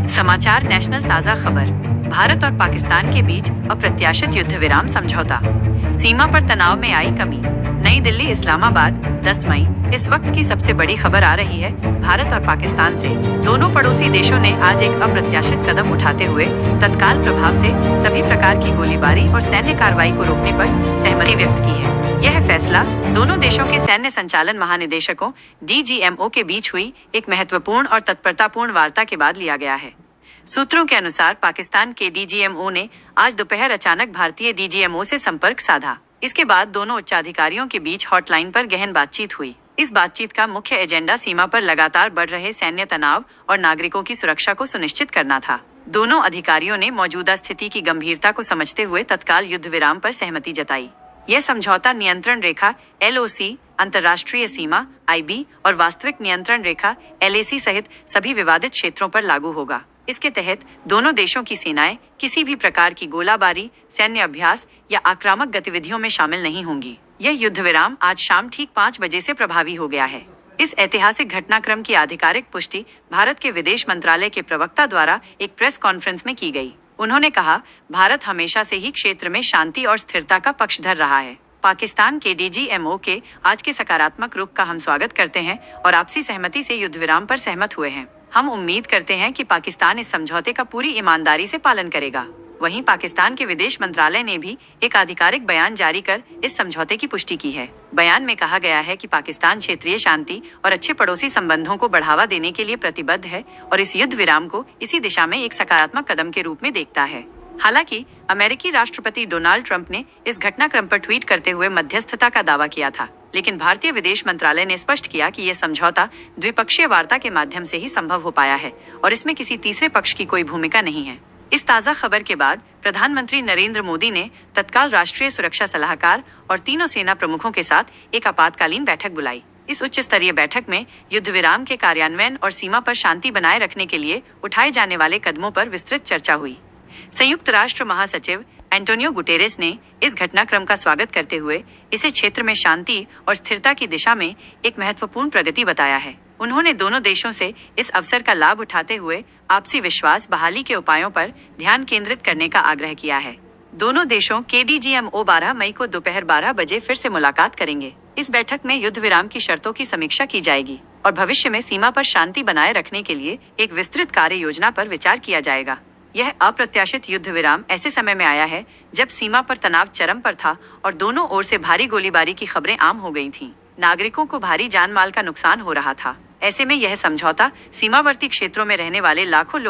समाचार नेशनल ताज़ा खबर। भारत और पाकिस्तान के बीच अप्रत्याशित युद्ध विराम समझौता। सीमा पर तनाव में आई कमी। नई दिल्ली इस्लामाबाद 10 मई। इस वक्त की सबसे बड़ी खबर आ रही है भारत और पाकिस्तान से। दोनों पड़ोसी देशों ने आज एक अप्रत्याशित कदम उठाते हुए तत्काल प्रभाव से सभी प्रकार की गोलीबारी और सैन्य कार्रवाई को रोकने पर सहमति व्यक्त की है। यह फैसला दोनों देशों के सैन्य संचालन महानिदेशकों DGMO के बीच हुई एक महत्वपूर्ण और तत्परतापूर्ण वार्ता के बाद लिया गया है। सूत्रों के अनुसार पाकिस्तान के DGMO ने आज दोपहर अचानक भारतीय DGMO से संपर्क साधा। इसके बाद दोनों उच्चाधिकारियों के बीच हॉटलाइन पर गहन बातचीत हुई। इस बातचीत का मुख्य एजेंडा सीमा पर लगातार बढ़ रहे सैन्य तनाव और नागरिकों की सुरक्षा को सुनिश्चित करना था। दोनों अधिकारियों ने मौजूदा स्थिति की गंभीरता को समझते हुए तत्काल युद्ध विराम पर सहमति जताई। यह समझौता नियंत्रण रेखा LOC, अंतर्राष्ट्रीय सीमा IB और वास्तविक नियंत्रण रेखा LAC सहित सभी विवादित क्षेत्रों पर लागू होगा। इसके तहत दोनों देशों की सेनाएं किसी भी प्रकार की गोलाबारी, सैन्य अभ्यास या आक्रामक गतिविधियों में शामिल नहीं होंगी। यह युद्ध विराम आज शाम ठीक 5 बजे से प्रभावी हो गया है। इस ऐतिहासिक घटनाक्रम की आधिकारिक पुष्टि भारत के विदेश मंत्रालय के प्रवक्ता द्वारा एक प्रेस कॉन्फ्रेंस में की गई। उन्होंने कहा, भारत हमेशा से ही क्षेत्र में शांति और स्थिरता का पक्षधर रहा है। पाकिस्तान के DGMO के आज के सकारात्मक रुख का हम स्वागत करते हैं और आपसी सहमति से युद्ध विराम पर सहमत हुए हैं। हम उम्मीद करते हैं कि पाकिस्तान इस समझौते का पूरी ईमानदारी से पालन करेगा। वहीं पाकिस्तान के विदेश मंत्रालय ने भी एक आधिकारिक बयान जारी कर इस समझौते की पुष्टि की है। बयान में कहा गया है कि पाकिस्तान क्षेत्रीय शांति और अच्छे पड़ोसी संबंधों को बढ़ावा देने के लिए प्रतिबद्ध है और इस युद्ध विराम को इसी दिशा में एक सकारात्मक कदम के रूप में देखता है। हालांकि अमेरिकी राष्ट्रपति डोनाल्ड ट्रंप ने इस घटनाक्रम पर ट्वीट करते हुए मध्यस्थता का दावा किया था, लेकिन भारतीय विदेश मंत्रालय ने स्पष्ट किया कि यह समझौता द्विपक्षीय वार्ता के माध्यम से ही संभव हो पाया है और इसमें किसी तीसरे पक्ष की कोई भूमिका नहीं है। इस ताज़ा खबर के बाद प्रधानमंत्री नरेंद्र मोदी ने तत्काल राष्ट्रीय सुरक्षा सलाहकार और तीनों सेना प्रमुखों के साथ एक आपातकालीन बैठक बुलाई। इस उच्च स्तरीय बैठक में युद्ध विराम के कार्यान्वयन और सीमा पर शांति बनाए रखने के लिए उठाए जाने वाले कदमों पर विस्तृत चर्चा हुई। संयुक्त राष्ट्र महासचिव एंटोनियो गुटेरेस ने इस घटनाक्रम का स्वागत करते हुए इसे क्षेत्र में शांति और स्थिरता की दिशा में एक महत्वपूर्ण प्रगति बताया है। उन्होंने दोनों देशों से इस अवसर का लाभ उठाते हुए आपसी विश्वास बहाली के उपायों पर ध्यान केंद्रित करने का आग्रह किया है। दोनों देशों के DGMO 12 मई को दोपहर 12 बजे फिर से मुलाकात करेंगे। इस बैठक में युद्ध विराम की शर्तों की समीक्षा की जाएगी और भविष्य में सीमा पर शांति बनाए रखने के लिए एक विस्तृत कार्य योजना पर विचार किया जाएगा। यह अप्रत्याशित युद्ध विराम ऐसे समय में आया है जब सीमा पर तनाव चरम पर था और दोनों ओर से भारी गोलीबारी की खबरें आम हो गई थीं। नागरिकों को भारी जान माल का नुकसान हो रहा था। ऐसे में यह समझौता सीमावर्ती क्षेत्रों में रहने वाले लाखों